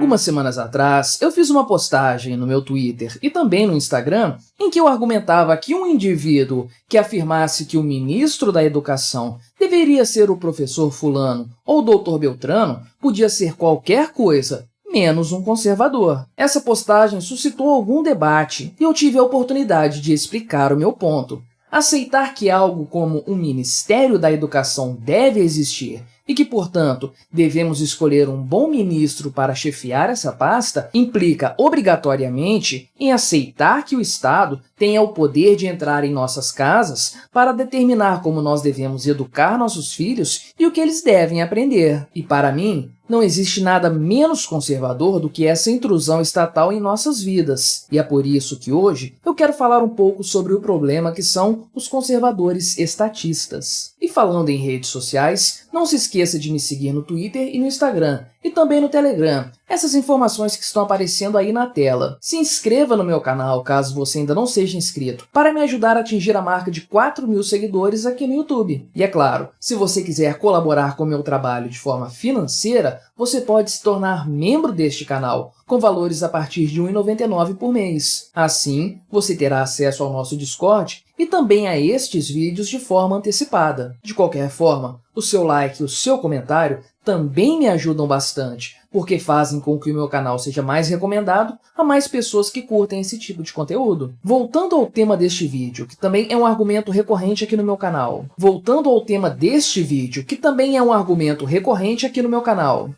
Algumas semanas atrás, eu fiz uma postagem no meu Twitter e também no Instagram em que eu argumentava que um indivíduo que afirmasse que o ministro da Educação deveria ser o professor fulano ou o doutor Beltrano podia ser qualquer coisa, menos um conservador. Essa postagem suscitou algum debate e eu tive a oportunidade de explicar o meu ponto. Aceitar que algo como um Ministério da Educação deve existir e que, portanto, devemos escolher um bom ministro para chefiar essa pasta implica, obrigatoriamente, em aceitar que o Estado tenha o poder de entrar em nossas casas para determinar como nós devemos educar nossos filhos e o que eles devem aprender. E, para mim, não existe nada menos conservador do que essa intrusão estatal em nossas vidas. E é por isso que hoje eu quero falar um pouco sobre o problema que são os conservadores estatistas. E falando em redes sociais, não se esqueça de me seguir no Twitter e no Instagram, e também no Telegram, essas informações que estão aparecendo aí na tela. Se inscreva no meu canal, caso você ainda não seja inscrito, para me ajudar a atingir a marca de 4.000 seguidores aqui no YouTube. E é claro, se você quiser colaborar com o meu trabalho de forma financeira, você pode se tornar membro deste canal, com valores a partir de R$ 1,99 por mês. Assim, você terá acesso ao nosso Discord e também a estes vídeos de forma antecipada. De qualquer forma, o seu like e o seu comentário também me ajudam bastante, porque fazem com que o meu canal seja mais recomendado a mais pessoas que curtem esse tipo de conteúdo. Voltando ao tema deste vídeo, que também é um argumento recorrente aqui no meu canal.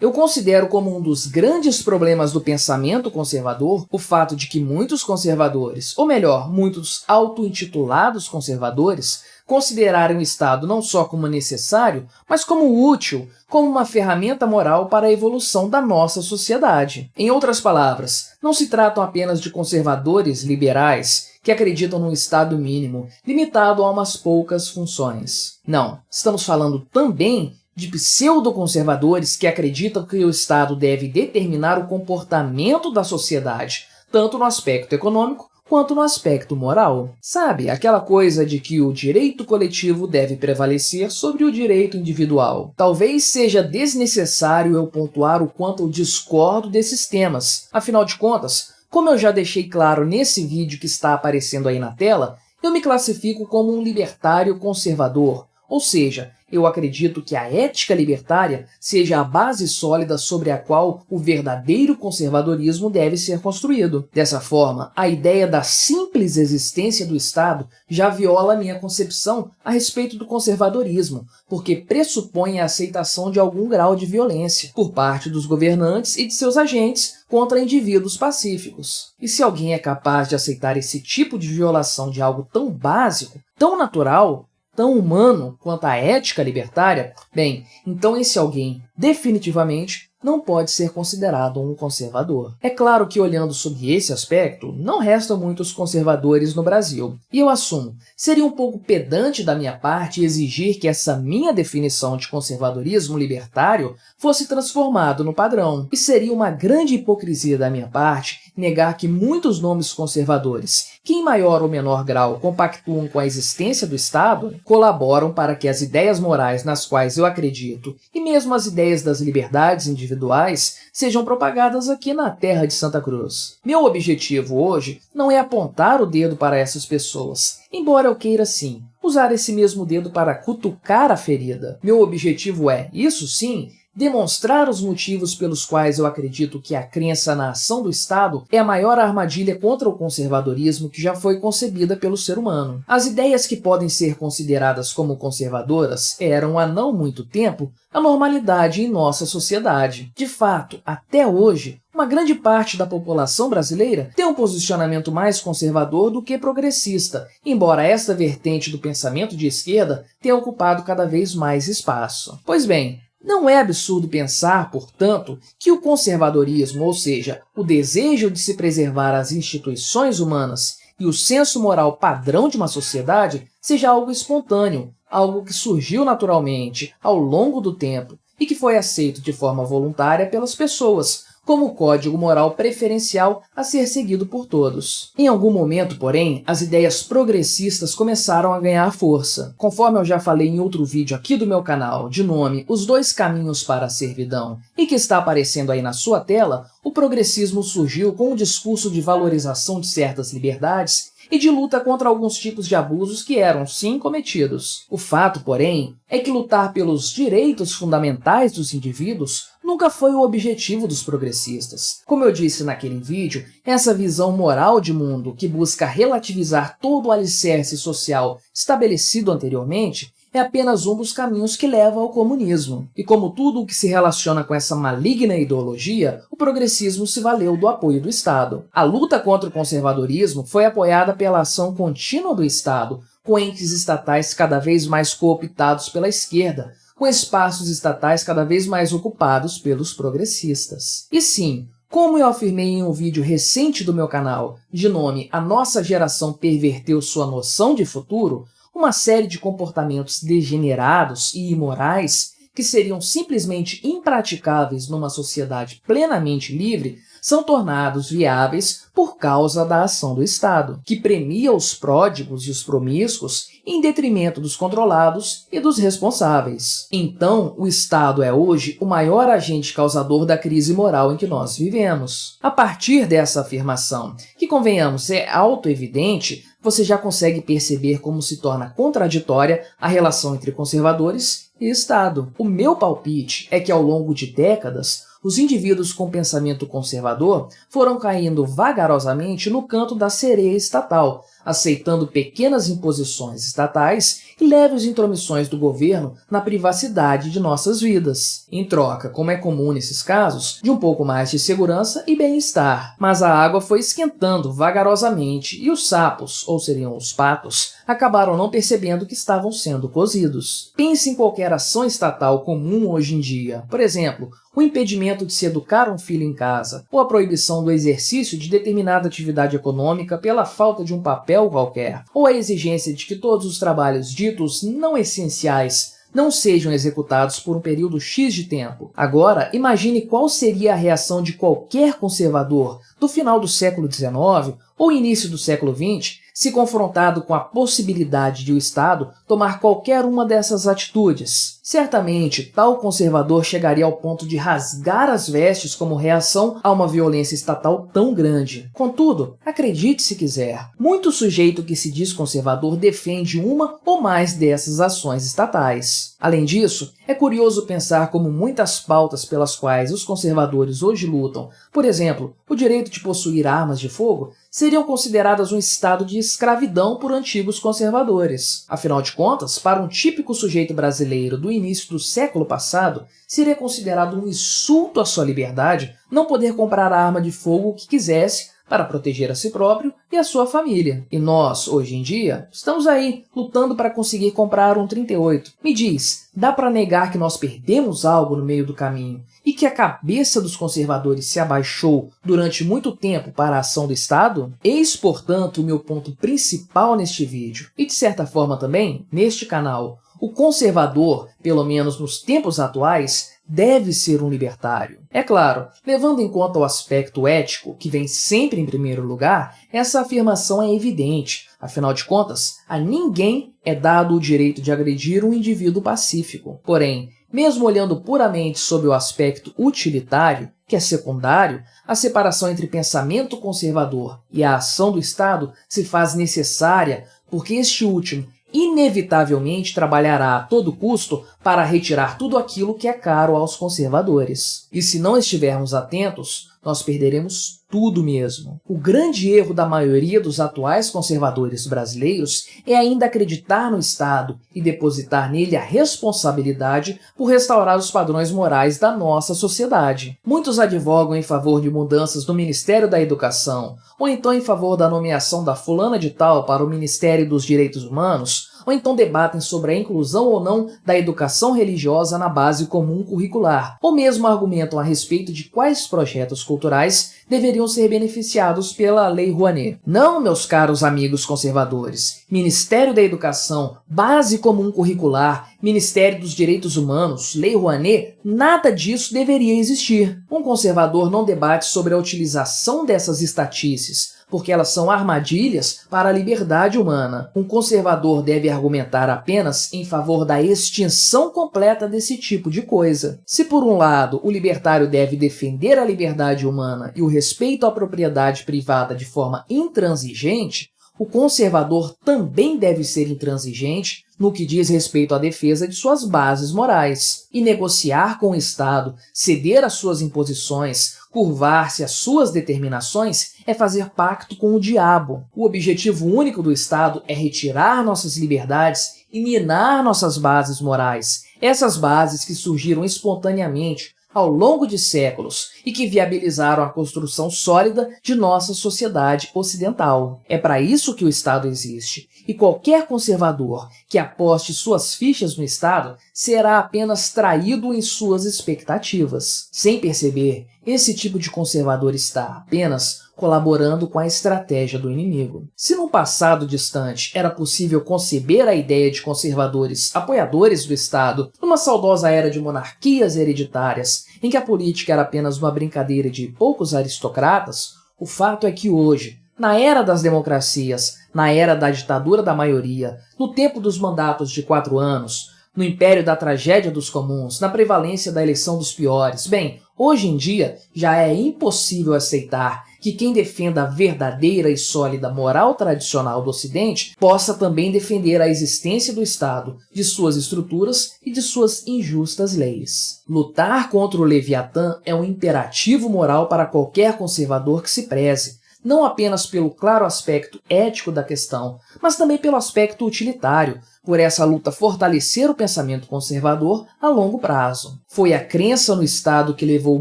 Eu considero como um dos grandes problemas do pensamento conservador o fato de que muitos conservadores, ou melhor, muitos auto-intitulados conservadores, considerarem o Estado não só como necessário, mas como útil, como uma ferramenta moral para a evolução da nossa sociedade. Em outras palavras, não se tratam apenas de conservadores liberais que acreditam num Estado mínimo, limitado a umas poucas funções. Não, estamos falando também de pseudo-conservadores que acreditam que o Estado deve determinar o comportamento da sociedade, tanto no aspecto econômico quanto no aspecto moral. Sabe, aquela coisa de que o direito coletivo deve prevalecer sobre o direito individual. Talvez seja desnecessário eu pontuar o quanto eu discordo desses temas. Afinal de contas, como eu já deixei claro nesse vídeo que está aparecendo aí na tela, eu me classifico como um libertário conservador, ou seja, eu acredito que a ética libertária seja a base sólida sobre a qual o verdadeiro conservadorismo deve ser construído. Dessa forma, a ideia da simples existência do Estado já viola a minha concepção a respeito do conservadorismo, porque pressupõe a aceitação de algum grau de violência por parte dos governantes e de seus agentes contra indivíduos pacíficos. E se alguém é capaz de aceitar esse tipo de violação de algo tão básico, tão natural, tão humano quanto a ética libertária, bem, então esse alguém definitivamente não pode ser considerado um conservador. É claro que, olhando sob esse aspecto, não restam muitos conservadores no Brasil. E eu assumo, seria um pouco pedante da minha parte exigir que essa minha definição de conservadorismo libertário fosse transformado no padrão. E seria uma grande hipocrisia da minha parte negar que muitos nomes conservadores, que em maior ou menor grau compactuam com a existência do Estado, colaboram para que as ideias morais nas quais eu acredito, e mesmo as ideias das liberdades individuais, sejam propagadas aqui na terra de Santa Cruz. Meu objetivo hoje não é apontar o dedo para essas pessoas, embora eu queira sim usar esse mesmo dedo para cutucar a ferida. Meu objetivo é, isso sim, demonstrar os motivos pelos quais eu acredito que a crença na ação do Estado é a maior armadilha contra o conservadorismo que já foi concebida pelo ser humano. As ideias que podem ser consideradas como conservadoras eram, há não muito tempo, a normalidade em nossa sociedade. De fato, até hoje, uma grande parte da população brasileira tem um posicionamento mais conservador do que progressista, embora esta vertente do pensamento de esquerda tenha ocupado cada vez mais espaço. Pois bem, não é absurdo pensar, portanto, que o conservadorismo, ou seja, o desejo de se preservar as instituições humanas e o senso moral padrão de uma sociedade, seja algo espontâneo, algo que surgiu naturalmente ao longo do tempo e que foi aceito de forma voluntária pelas pessoas, como o código moral preferencial a ser seguido por todos. Em algum momento, porém, as ideias progressistas começaram a ganhar força. Conforme eu já falei em outro vídeo aqui do meu canal, de nome Os Dois Caminhos para a Servidão, e que está aparecendo aí na sua tela, o progressismo surgiu com um discurso de valorização de certas liberdades e de luta contra alguns tipos de abusos que eram, sim, cometidos. O fato, porém, é que lutar pelos direitos fundamentais dos indivíduos nunca foi o objetivo dos progressistas. Como eu disse naquele vídeo, essa visão moral de mundo que busca relativizar todo o alicerce social estabelecido anteriormente é apenas um dos caminhos que leva ao comunismo. E como tudo o que se relaciona com essa maligna ideologia, o progressismo se valeu do apoio do Estado. A luta contra o conservadorismo foi apoiada pela ação contínua do Estado, com entes estatais cada vez mais cooptados pela esquerda, com espaços estatais cada vez mais ocupados pelos progressistas. E sim, como eu afirmei em um vídeo recente do meu canal, de nome A Nossa Geração Perverteu Sua Noção de Futuro, uma série de comportamentos degenerados e imorais que seriam simplesmente impraticáveis numa sociedade plenamente livre são tornados viáveis por causa da ação do Estado, que premia os pródigos e os promíscuos em detrimento dos controlados e dos responsáveis. Então, o Estado é hoje o maior agente causador da crise moral em que nós vivemos. A partir dessa afirmação, que convenhamos é autoevidente, você já consegue perceber como se torna contraditória a relação entre conservadores e Estado. O meu palpite é que ao longo de décadas, os indivíduos com pensamento conservador foram caindo vagarosamente no canto da sereia estatal, aceitando pequenas imposições estatais e leves intromissões do governo na privacidade de nossas vidas, em troca, como é comum nesses casos, de um pouco mais de segurança e bem-estar. Mas a água foi esquentando vagarosamente e os sapos, ou seriam os patos, acabaram não percebendo que estavam sendo cozidos. Pense em qualquer ação estatal comum hoje em dia, por exemplo, o impedimento de se educar um filho em casa, ou a proibição do exercício de determinada atividade econômica pela falta de um papel qualquer, ou a exigência de que todos os trabalhos ditos não essenciais não sejam executados por um período X de tempo. Agora, imagine qual seria a reação de qualquer conservador do final do século XIX ou início do século XX se confrontado com a possibilidade de o Estado tomar qualquer uma dessas atitudes. Certamente, tal conservador chegaria ao ponto de rasgar as vestes como reação a uma violência estatal tão grande. Contudo, acredite se quiser, muito sujeito que se diz conservador defende uma ou mais dessas ações estatais. Além disso, é curioso pensar como muitas pautas pelas quais os conservadores hoje lutam, por exemplo, o direito de possuir armas de fogo, seriam consideradas um estado de escravidão por antigos conservadores. Afinal de contas, para um típico sujeito brasileiro do início do século passado, seria considerado um insulto à sua liberdade não poder comprar a arma de fogo que quisesse para proteger a si próprio e a sua família. E nós, hoje em dia, estamos aí, lutando para conseguir comprar um 38. Me diz, dá para negar que nós perdemos algo no meio do caminho e que a cabeça dos conservadores se abaixou durante muito tempo para a ação do Estado? Eis, portanto, o meu ponto principal neste vídeo e, de certa forma também, neste canal. O conservador, pelo menos nos tempos atuais, deve ser um libertário. É claro, levando em conta o aspecto ético, que vem sempre em primeiro lugar, essa afirmação é evidente. Afinal de contas, a ninguém é dado o direito de agredir um indivíduo pacífico. Porém, mesmo olhando puramente sob o aspecto utilitário, que é secundário, a separação entre pensamento conservador e a ação do Estado se faz necessária porque este último inevitavelmente trabalhará a todo custo para retirar tudo aquilo que é caro aos conservadores. E se não estivermos atentos, nós perderemos tudo mesmo. O grande erro da maioria dos atuais conservadores brasileiros é ainda acreditar no Estado e depositar nele a responsabilidade por restaurar os padrões morais da nossa sociedade. Muitos advogam em favor de mudanças no Ministério da Educação, ou então em favor da nomeação da fulana de tal para o Ministério dos Direitos Humanos, ou então debatem sobre a inclusão ou não da educação religiosa na base comum curricular, ou mesmo argumentam a respeito de quais projetos culturais deveriam ser beneficiados pela Lei Rouanet. Não, meus caros amigos conservadores, Ministério da Educação, Base Comum Curricular, Ministério dos Direitos Humanos, Lei Rouanet, nada disso deveria existir. Um conservador não debate sobre a utilização dessas estatísticas, porque elas são armadilhas para a liberdade humana. Um conservador deve argumentar apenas em favor da extinção completa desse tipo de coisa. Se, por um lado, o libertário deve defender a liberdade humana e o respeito à propriedade privada de forma intransigente, o conservador também deve ser intransigente no que diz respeito à defesa de suas bases morais. E negociar com o Estado, ceder às suas imposições, curvar-se às suas determinações é fazer pacto com o diabo. O objetivo único do Estado é retirar nossas liberdades e minar nossas bases morais. Essas bases que surgiram espontaneamente ao longo de séculos e que viabilizaram a construção sólida de nossa sociedade ocidental. É para isso que o Estado existe, e qualquer conservador que aposte suas fichas no Estado será apenas traído em suas expectativas. Sem perceber, esse tipo de conservador está apenas colaborando com a estratégia do inimigo. Se no passado distante era possível conceber a ideia de conservadores apoiadores do Estado numa saudosa era de monarquias hereditárias, em que a política era apenas uma brincadeira de poucos aristocratas, o fato é que hoje, na era das democracias, na era da ditadura da maioria, no tempo dos mandatos de 4 anos, no império da tragédia dos comuns, na prevalência da eleição dos piores, bem, hoje em dia já é impossível aceitar que quem defenda a verdadeira e sólida moral tradicional do Ocidente possa também defender a existência do Estado, de suas estruturas e de suas injustas leis. Lutar contra o Leviatã é um imperativo moral para qualquer conservador que se preze, não apenas pelo claro aspecto ético da questão, mas também pelo aspecto utilitário, por essa luta fortalecer o pensamento conservador a longo prazo. Foi a crença no Estado que levou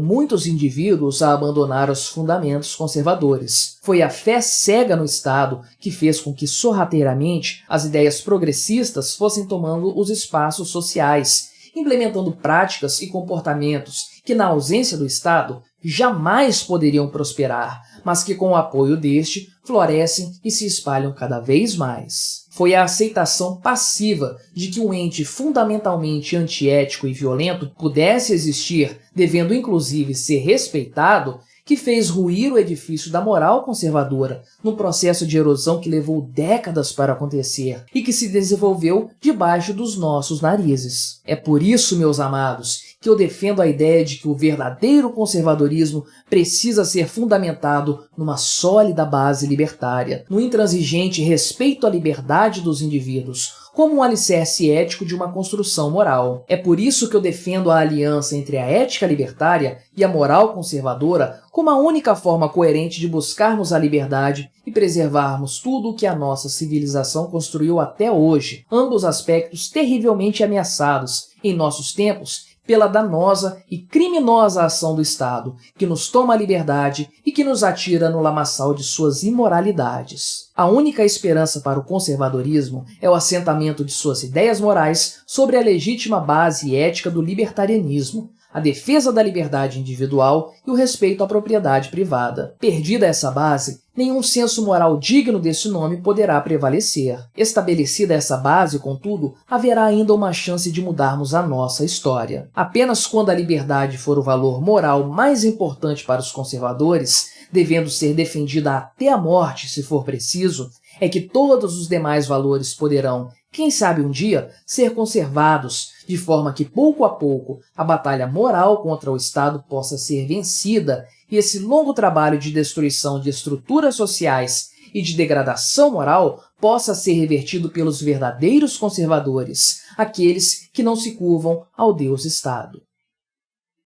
muitos indivíduos a abandonar os fundamentos conservadores. Foi a fé cega no Estado que fez com que sorrateiramente as ideias progressistas fossem tomando os espaços sociais, implementando práticas e comportamentos que, na ausência do Estado, jamais poderiam prosperar, mas que, com o apoio deste, florescem e se espalham cada vez mais. Foi a aceitação passiva de que um ente fundamentalmente antiético e violento pudesse existir, devendo inclusive ser respeitado, que fez ruir o edifício da moral conservadora, num processo de erosão que levou décadas para acontecer e que se desenvolveu debaixo dos nossos narizes. É por isso, meus amados, que eu defendo a ideia de que o verdadeiro conservadorismo precisa ser fundamentado numa sólida base libertária, no intransigente respeito à liberdade dos indivíduos, como um alicerce ético de uma construção moral. É por isso que eu defendo a aliança entre a ética libertária e a moral conservadora como a única forma coerente de buscarmos a liberdade e preservarmos tudo o que a nossa civilização construiu até hoje, ambos aspectos terrivelmente ameaçados em nossos tempos pela danosa e criminosa ação do Estado, que nos toma a liberdade e que nos atira no lamaçal de suas imoralidades. A única esperança para o conservadorismo é o assentamento de suas ideias morais sobre a legítima base ética do libertarianismo, a defesa da liberdade individual e o respeito à propriedade privada. Perdida essa base, nenhum senso moral digno desse nome poderá prevalecer. Estabelecida essa base, contudo, haverá ainda uma chance de mudarmos a nossa história. Apenas quando a liberdade for o valor moral mais importante para os conservadores, devendo ser defendida até a morte, se for preciso, é que todos os demais valores poderão, quem sabe um dia, ser conservados, de forma que pouco a pouco a batalha moral contra o Estado possa ser vencida e esse longo trabalho de destruição de estruturas sociais e de degradação moral possa ser revertido pelos verdadeiros conservadores, aqueles que não se curvam ao Deus Estado.